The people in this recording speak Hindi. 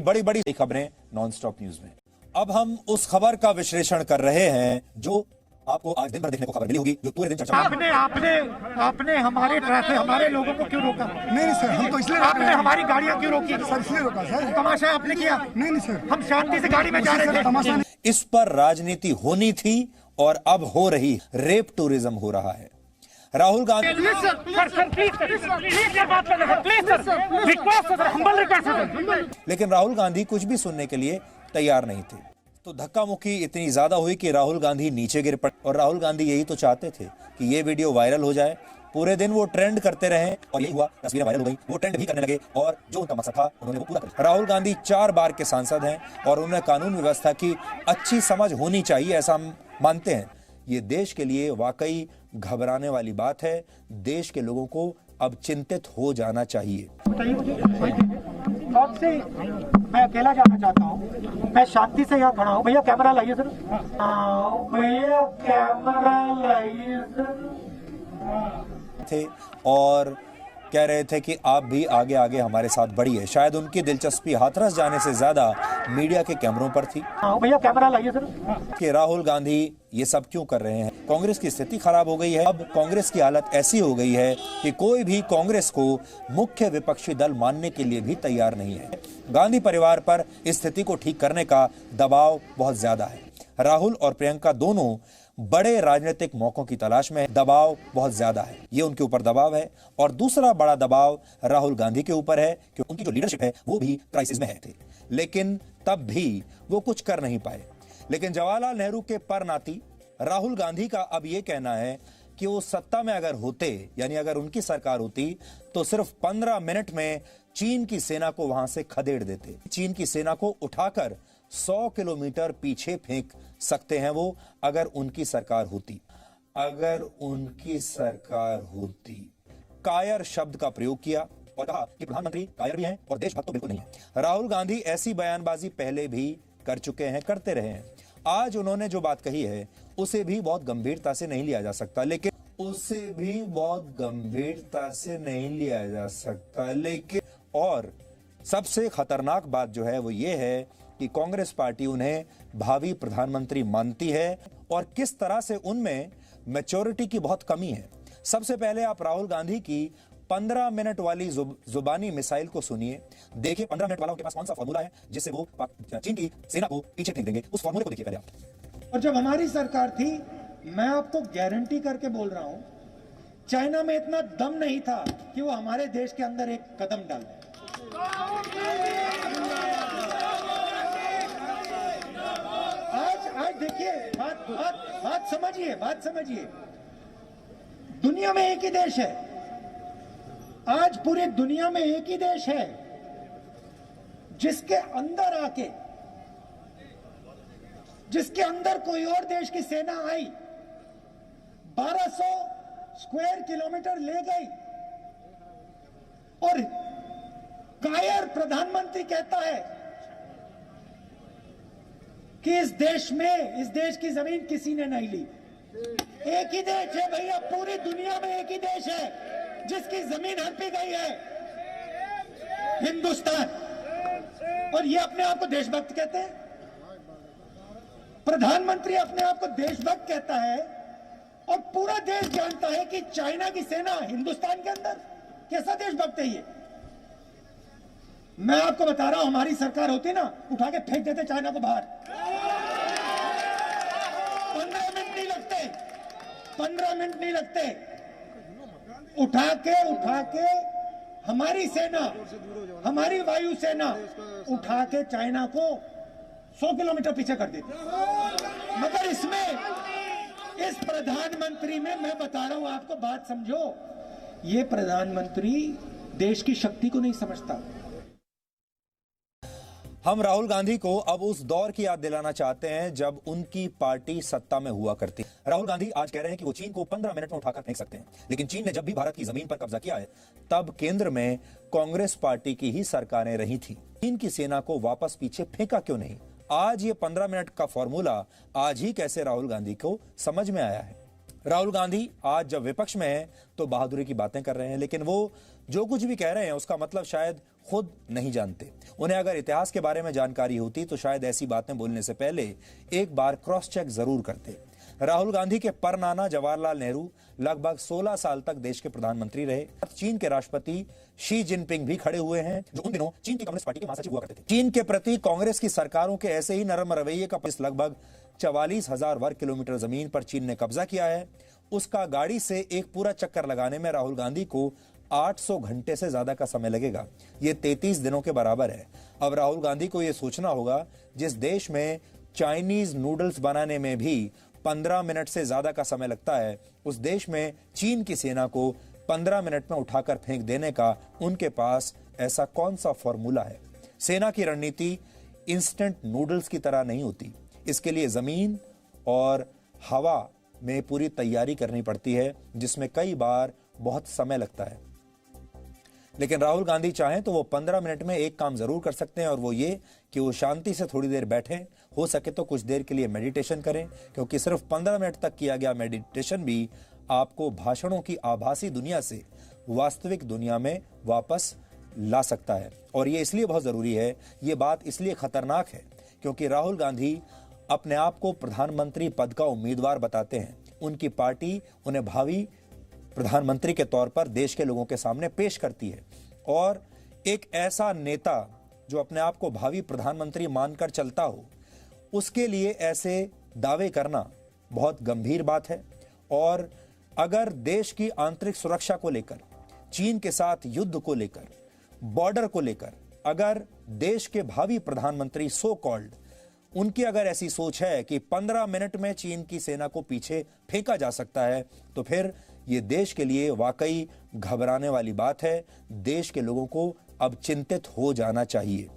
बड़ी बड़ी खबरें नॉनस्टॉप न्यूज में। अब हम उस खबर का विश्लेषण कर रहे हैं जो आपको आज दिन भर देखने को खबर मिली होगी, जो पूरे दिन चर्चा आपने हमारे ट्रैफिक हमारे लोगों को क्यों रोका? नहीं सर, हम तो इसलिए आपने हमारी गाड़ियां क्यों रोकी? सर इसलिए रोका सर। तमाशा आपने किया? नहीं सर, हम शांति से गाड़ी में जा रहे थे। तमाशा नहीं। इस पर राजनीति होनी थी और अब हो रही रेप टूरिज्म हो रहा है। राहुल गांधी लेकिन राहुल गांधी कुछ भी सुनने के लिए तैयार नहीं थे। तो धक्का मुक्की इतनी ज्यादा हुई कि राहुल गांधी नीचे गिर पड़े। और राहुल गांधी यही तो चाहते थे कि ये वीडियो वायरल हो जाए, पूरे दिन वो ट्रेंड करते रहे और यही हुआ। तस्वीरें वायरल हो गई, वो ट्रेंड भी करने लगे और जो उनका मकसद था उन्होंने वो पूरा कर दिया। राहुल गांधी 4 बार के सांसद हैं और उन्हें कानून व्यवस्था की अच्छी समझ होनी चाहिए, ऐसा हम मानते हैं। ये देश के लिए वाकई घबराने वाली बात है। देश के लोगों को अब चिंतित हो जाना चाहिए। से मैं अकेला जाना चाहता हूँ, मैं शांति से यहाँ खड़ा हूँ। भैया कैमरा लाइए सर। भैया कैमरा लाइए थे और कह रहे थे कि आप भी आगे आगे हमारे साथ बढ़िए। शायद उनकी दिलचस्पी हाथरस जाने से ज्यादा मीडिया के कैमरों पर थी। भैया कैमरा लाइए सर। कि राहुल गांधी ये सब क्यों कर रहे हैं? कांग्रेस की स्थिति खराब हो गई है। अब कांग्रेस की हालत ऐसी हो गई है कि कोई भी कांग्रेस को मुख्य विपक्षी दल मानने के लिए भी तैयार नहीं है। गांधी परिवार पर इस स्थिति को ठीक करने का दबाव बहुत ज्यादा है। राहुल और प्रियंका दोनों बड़े राजनीतिक मौकों की तलाश में, दबाव बहुत ज्यादा है। ये उनके ऊपर दबाव है। और दूसरा बड़ा दबाव राहुल गांधी के ऊपर है कि उनकी जो लीडरशिप है वो भी क्राइसिस में है थे, लेकिन तब भी वो कुछ कर नहीं पाए। लेकिन जवाहरलाल नेहरू के परनाती राहुल गांधी का अब ये कहना है कि वो सत्ता में अगर होते, यानी अगर उनकी सरकार होती, तो सिर्फ 15 मिनट में चीन की सेना को वहां से खदेड़ देते। चीन की सेना को उठाकर 100 किलोमीटर पीछे फेंक सकते हैं वो, अगर उनकी सरकार होती। अगर उनकी सरकार होती। कायर शब्द का प्रयोग किया और कहा कि प्रधानमंत्री कायर भी हैं और देशभक्त तो बिल्कुल नहीं है। राहुल गांधी ऐसी बयानबाजी पहले भी कर चुके हैं, करते रहे हैं। आज उन्होंने जो बात कही है उसे भी बहुत गंभीरता से नहीं लिया जा सकता, लेकिन और सबसे खतरनाक बात जो है वो ये है कि कांग्रेस पार्टी उन्हें भावी प्रधानमंत्री मानती है और किस तरह से उनमें मैच्योरिटी की बहुत कमी है। सबसे पहले आप राहुल गांधी की 15 मिनट वाली जुबानी मिसाइल को सुनिए। देखिए 15 मिनट वालों के पास कौन सा फॉर्मूला है जिससे वो चीन की सेना को पीछे फेंक देंगे। उस फॉर्मूले को देखिए पहले आप। और जब हमारी सरकार थी, मैं आपको गारंटी करके बोल रहा हूं, चाइना में इतना दम नहीं था कि वो हमारे देश के अंदर एक कदम डाल दे। आज देखिए, बात समझिए। दुनिया में एक ही देश है। आज पूरी दुनिया में एक ही देश है जिसके अंदर कोई और देश की सेना आई, 1200 स्क्वायर किलोमीटर ले गई और कायर प्रधानमंत्री कहता है कि इस देश की जमीन किसी ने नहीं ली। एक ही देश है भैया, पूरी दुनिया में एक ही देश है जिसकी जमीन हड़पी गई है, हिंदुस्तान। और ये अपने आप को देशभक्त कहते हैं। प्रधानमंत्री अपने आप को देशभक्त कहता है और पूरा देश जानता है कि चाइना की सेना हिंदुस्तान के अंदर। कैसा देशभक्त है ये? मैं आपको बता रहा हूं, हमारी सरकार होती ना, उठा के फेंक देते चाइना को बाहर। 15 मिनट नहीं लगते। उठा के हमारी सेना, हमारी वायु सेना उठा के चाइना को 100 किलोमीटर पीछे कर देती। मगर इस प्रधानमंत्री में मैं बता रहा हूं आपको, बात समझो, ये प्रधानमंत्री देश की शक्ति को नहीं समझता। हम राहुल गांधी को अब उस दौर की याद दिलाना चाहते हैं जब उनकी पार्टी सत्ता में हुआ करती। राहुल गांधी आज कह रहे हैं कि वो चीन को 15 मिनट में उठाकर फेंक सकते हैं, लेकिन चीन ने जब भी भारत की जमीन पर कब्जा किया है तब केंद्र में कांग्रेस पार्टी की ही सरकारें रही थी। चीन की सेना को वापस पीछे फेंका क्यों नहीं? आज ये 15 मिनट का फॉर्मूला आज ही कैसे राहुल गांधी को समझ में आया है? राहुल गांधी आज जब विपक्ष में हैं तो बहादुरी की बातें कर रहे हैं, लेकिन वो जो कुछ भी कह रहे हैं उसका मतलब शायद खुद नहीं जानते। उन्हें अगर इतिहास के बारे में जानकारी होती तो शायद ऐसी बातें बोलने से पहले एक बार क्रॉस चेक जरूर करते। राहुल गांधी के परनाना जवाहरलाल नेहरू लगभग 16 साल तक देश के प्रधानमंत्री रहे। चीन के राष्ट्रपति शी जिनपिंग भी खड़े हुए हैं, जो उन दिनों चीन की कम्युनिस्ट पार्टी के महासचिव हुआ करते थे। चीन के प्रति कांग्रेस की सरकारों के ऐसे ही नरम रवैये का लगभग 44,000 वर्ग किलोमीटर जमीन पर चीन ने कब्जा किया है। उसका गाड़ी से एक पूरा चक्कर लगाने में राहुल गांधी को 800 घंटे से ज्यादा का समय लगेगा। यह 33 दिनों के बराबर है। अब राहुल गांधी को यह सोचना होगा, जिस देश में चाइनीज नूडल्स बनाने में भी 15 मिनट से ज्यादा का समय लगता है, उस देश में चीन की सेना को 15 मिनट में उठाकर फेंक देने का उनके पास ऐसा कौन सा फॉर्मूला है। सेना की रणनीति इंस्टेंट नूडल्स की तरह नहीं होती। इसके लिए जमीन और हवा में पूरी तैयारी करनी पड़ती है, जिसमें कई बार बहुत समय लगता है। लेकिन राहुल गांधी चाहें तो वो 15 मिनट में एक काम जरूर कर सकते हैं, और वो ये कि वो शांति से थोड़ी देर बैठें, हो सके तो कुछ देर के लिए मेडिटेशन करें, क्योंकि सिर्फ 15 मिनट तक किया गया मेडिटेशन भी आपको भाषणों की आभासी दुनिया से वास्तविक दुनिया में वापस ला सकता है। और ये इसलिए बहुत जरूरी है, ये बात इसलिए खतरनाक है क्योंकि राहुल गांधी अपने आप को प्रधानमंत्री पद का उम्मीदवार बताते हैं। उनकी पार्टी उन्हें भावी प्रधानमंत्री के तौर पर देश के लोगों के सामने पेश करती है, और एक ऐसा नेता जो अपने आप को भावी प्रधानमंत्री मानकर चलता हो, उसके लिए ऐसे दावे करना बहुत गंभीर बात है। और अगर देश की आंतरिक सुरक्षा को लेकर, चीन के साथ युद्ध को लेकर, बॉर्डर को लेकर अगर देश के भावी प्रधानमंत्री सो कॉल्ड उनकी अगर ऐसी सोच है कि 15 मिनट में चीन की सेना को पीछे फेंका जा सकता है, तो फिर यह देश के लिए वाकई घबराने वाली बात है। देश के लोगों को अब चिंतित हो जाना चाहिए।